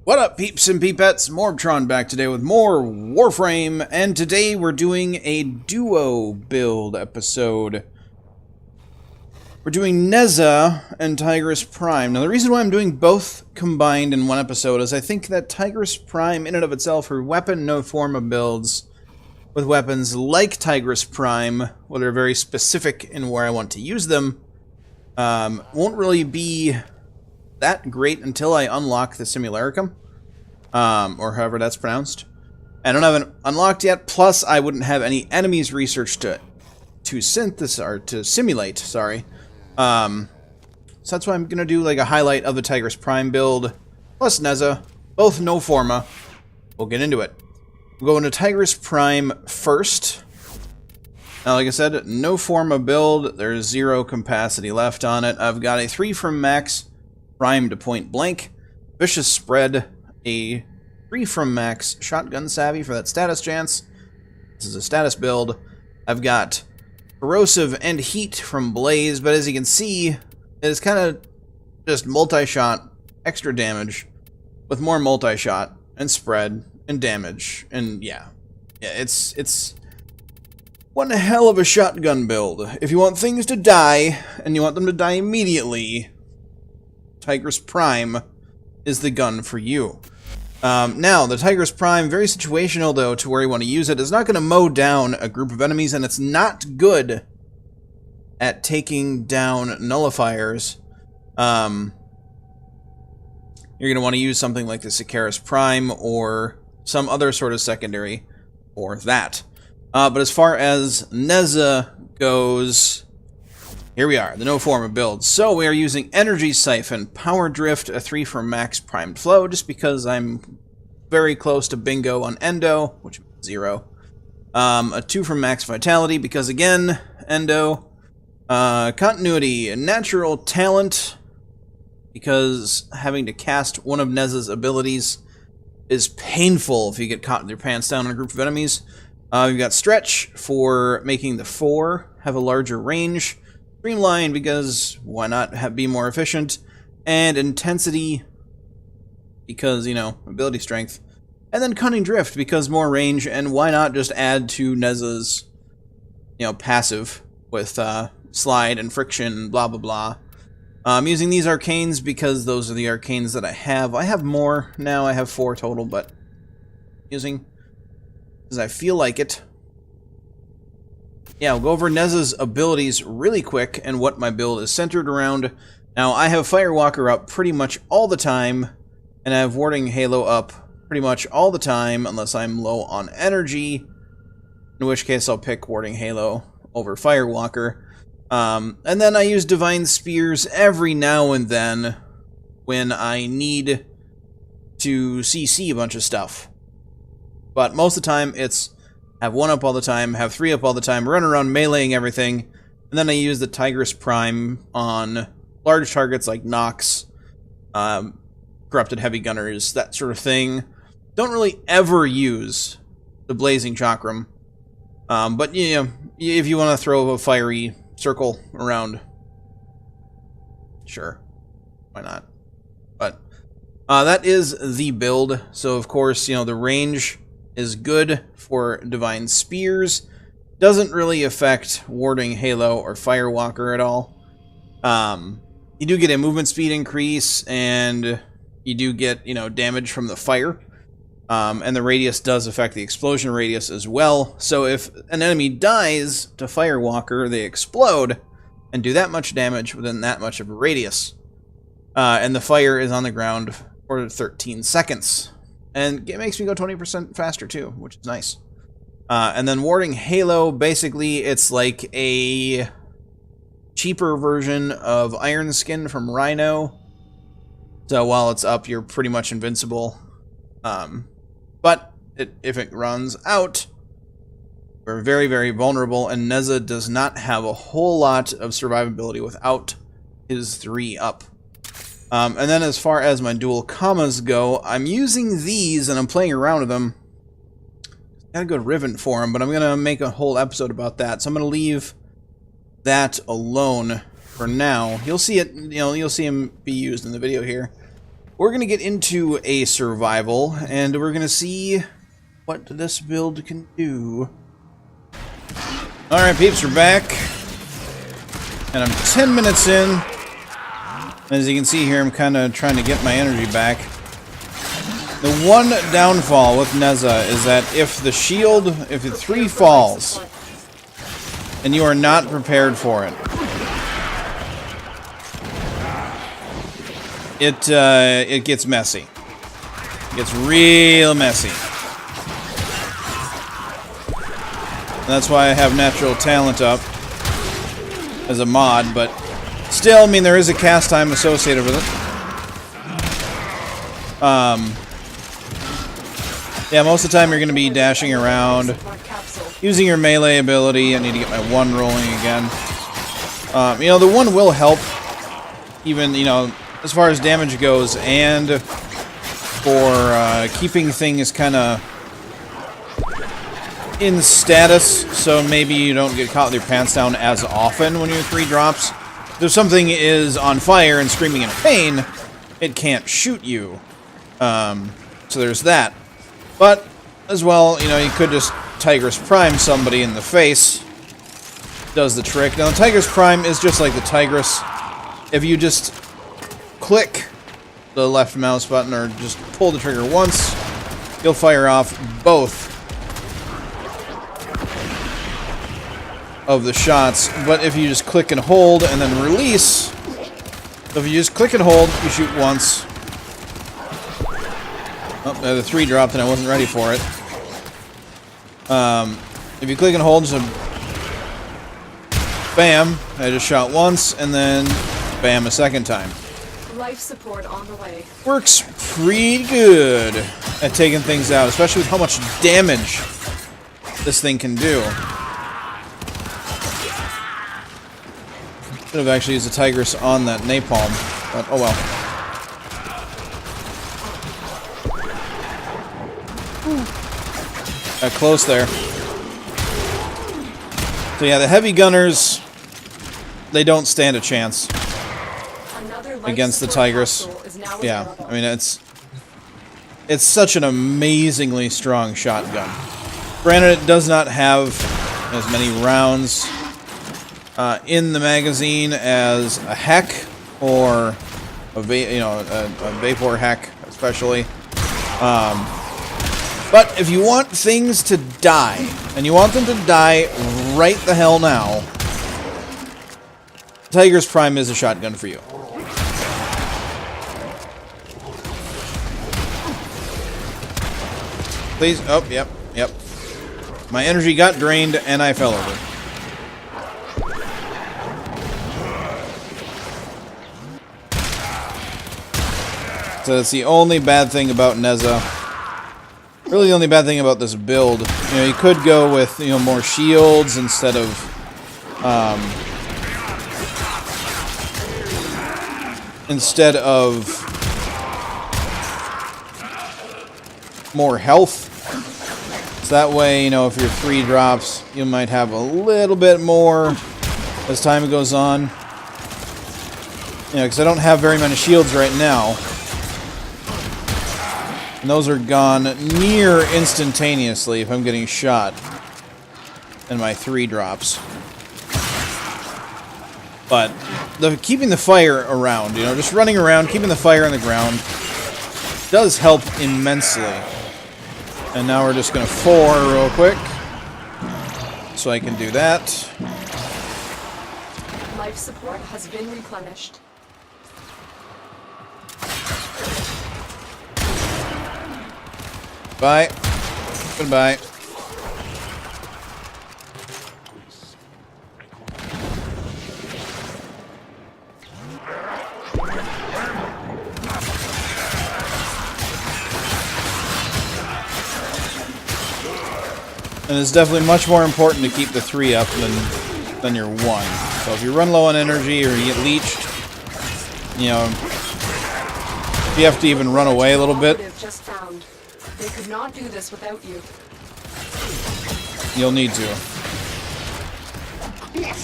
What up, peeps and peepettes? MorbTron back today with more Warframe, and today we're doing a duo build episode. We're doing Nezha and Tigris Prime. Now, the reason why I'm doing both combined in one episode is I think that Tigris Prime, in and of itself, her weapon no Forma builds with weapons like Tigris Prime, where they're very specific in where I want to use them, won't really be that great until I unlock the Simulacrum, or however that's pronounced. I don't have it unlocked yet, plus I wouldn't have any enemies researched to simulate, sorry. So that's why I'm gonna do like a highlight of the Tigris Prime build, plus Nezha, both no Forma. We'll get into it. We'll go into Tigris Prime first. Now, like I said, no Forma build, there's 0 capacity left on it. I've got a 3 from max, Prime to point blank, Vicious Spread, a 3 from max, Shotgun Savvy for that status chance. This is a status build. I've got Corrosive and Heat from Blaze, but as you can see, it's kind of just multi-shot, extra damage, with more multi-shot, and spread, and damage, and yeah, it's one hell of a shotgun build. If you want things to die, and you want them to die immediately, Tigris Prime is the gun for you. Now, the Tigris Prime, very situational though, to where you want to use it. It's not going to mow down a group of enemies, and it's not good at taking down nullifiers. You're going to want to use something like the Tigris Prime, or some other sort of secondary for that. But as far as Nezha goes, here we are, the no Forma build. So we are using Energy Siphon, Power Drift, a 3 for max primed flow, just because I'm very close to bingo on Endo, which is 0. A 2 for max Vitality, because again, Endo. Continuity, Natural Talent, because having to cast one of Nezha's abilities is painful if you get caught with your pants down on a group of enemies. We've got Stretch for making the 4 have a larger range. Streamline, because why not be more efficient. And Intensity, because, you know, ability strength. And then Cunning Drift, because more range, and why not just add to Nezha's, you know, passive with Slide and Friction, blah blah blah. I'm using these arcanes because those are the arcanes that I have. I have more now, I have 4 total, but using because I feel like it. Yeah, we'll go over Nezha's abilities really quick and what my build is centered around. Now, I have Firewalker up pretty much all the time, and I have Warding Halo up pretty much all the time, unless I'm low on energy, in which case I'll pick Warding Halo over Firewalker. And then I use Divine Spears every now and then when I need to CC a bunch of stuff. But most of the time, it's have 1 up all the time, have 3 up all the time, run around meleeing everything, and then I use the Tigris Prime on large targets like Nox, Corrupted Heavy Gunners, that sort of thing. Don't really ever use the Blazing Chakram, but you know, if you want to throw a fiery circle around, sure, why not? But that is the build. So of course, you know, the range is good for Divine Spears. Doesn't really affect Warding Halo or Firewalker at all. You do get a movement speed increase, and you do get, you know, damage from the fire. And the radius does affect the explosion radius as well. So if an enemy dies to Firewalker, they explode and do that much damage within that much of a radius. And the fire is on the ground for 13 seconds. And it makes me go 20% faster too, which is nice. And then Warding Halo, basically it's like a cheaper version of Iron Skin from Rhino. So while it's up, you're pretty much invincible. But if it runs out, we're very, very vulnerable, and Nezha does not have a whole lot of survivability without his 3 up. And then as far as my dual commas go, I'm using these and I'm playing around with them. Got a good Riven for them, but I'm going to make a whole episode about that. So I'm going to leave that alone for now. You'll see it, you know, you'll see him be used in the video here. we're going to get into a survival, and we're going to see what this build can do. Alright, peeps, we're back. And I'm 10 minutes in. As you can see here, I'm kind of trying to get my energy back. The one downfall with Nezha is that if the 3 falls, and you are not prepared for it, it gets messy. It gets real messy. And that's why I have natural talent up as a mod, but still, I mean, there is a cast time associated with it. Yeah, most of the time you're going to be dashing around, using your melee ability. I need to get my 1 rolling again. You know, the 1 will help, even, you know, as far as damage goes, and for keeping things kind of in status, so maybe you don't get caught with your pants down as often when your 3 drops. If something is on fire and screaming in pain, it can't shoot you. So there's that. But, as well, you know, you could just Tigris Prime somebody in the face. Does the trick. Now, the Tigris Prime is just like the Tigris. If you just click the left mouse button or just pull the trigger once, you'll fire off both of the shots. But if you just click and hold and then release, so if you just click and hold, you shoot once. Oh, the 3 dropped and I wasn't ready for it. If you click and hold, just bam, I just shot once, and then bam a second time. Life support on the way. Works pretty good at taking things out, especially with how much damage this thing can do. Should have actually used a Tigris on that napalm, but oh well. Got close there. So yeah, the heavy gunners, they don't stand a chance against the Tigris. Yeah, I mean, it's such an amazingly strong shotgun. Granted, it does not have as many rounds in the magazine as a Heck or a Vapor Heck, especially. But if you want things to die, and you want them to die right the hell now, Tigris Prime is a shotgun for you. Please. Oh, yep. My energy got drained, and I fell over. So that's the only bad thing about Nezha. Really, the only bad thing about this build. You know, you could go with, you know, more shields instead of more health. So that way, you know, if your 3 drops, you might have a little bit more as time goes on. You know, because I don't have very many shields right now. And those are gone near instantaneously if I'm getting shot. And my 3 drops. But keeping the fire around, you know, just running around, keeping the fire on the ground, does help immensely. And now we're just going to 4 real quick. So I can do that. Life support has been replenished. Bye. Goodbye. And it's definitely much more important to keep the 3 up than your 1. So if you run low on energy or you get leeched, you know, if you have to even run away a little bit, they could not do this without you. You'll need to. Here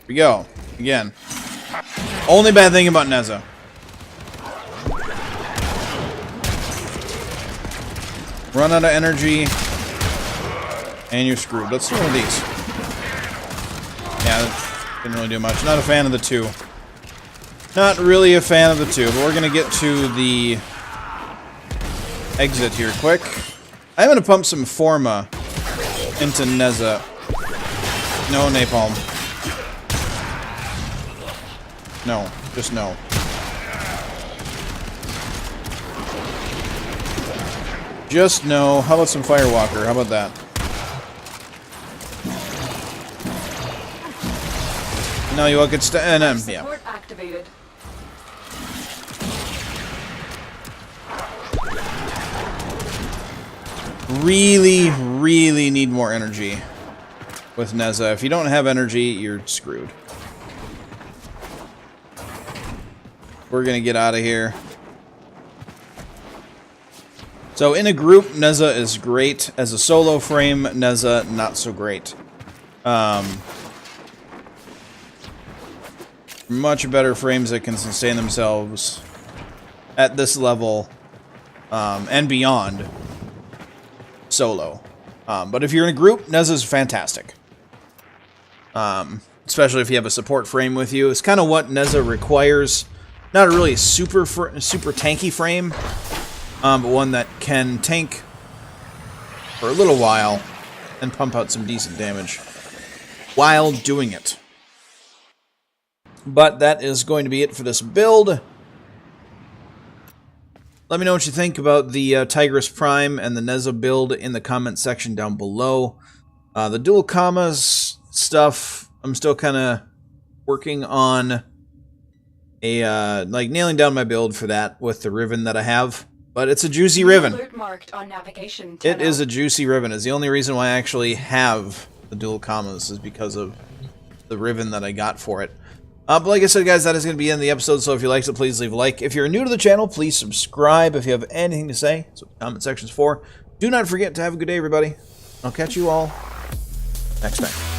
we go. Again. Only bad thing about Nezha. Run out of energy, and you're screwed. Let's do one of these. Yeah, that didn't really do much. Not a fan of the two. Not really a fan of the two, but we're gonna get to the exit here quick. I'm gonna pump some Forma into Nezha. No napalm. No, just no. Just no. How about some Firewalker? How about that? No, you all get yeah. Support activated. Really, really need more energy with Nezha. If you don't have energy, you're screwed. We're gonna get out of here. So in a group, Nezha is great. As a solo frame, Nezha not so great. Much better frames that can sustain themselves at this level and beyond solo. But if you're in a group, Nezha's fantastic. Especially if you have a support frame with you. It's kind of what Nezha requires. Not a really super tanky frame, but one that can tank for a little while and pump out some decent damage while doing it. But that is going to be it for this build. Let me know what you think about the Tigris Prime and the Nezha build in the comment section down below. The dual commas stuff, I'm still kind of working on like nailing down my build for that with the ribbon that I have. But it's a juicy ribbon. Alert marked on navigation. It is a juicy ribbon. It's the only reason why I actually have the dual commas is because of the ribbon that I got for it. But like I said, guys, that is going to be the end of the episode, so if you liked it, please leave a like. If you're new to the channel, please subscribe. If you have anything to say, that's what the comment section's for. Do not forget to have a good day, everybody. I'll catch you all next time.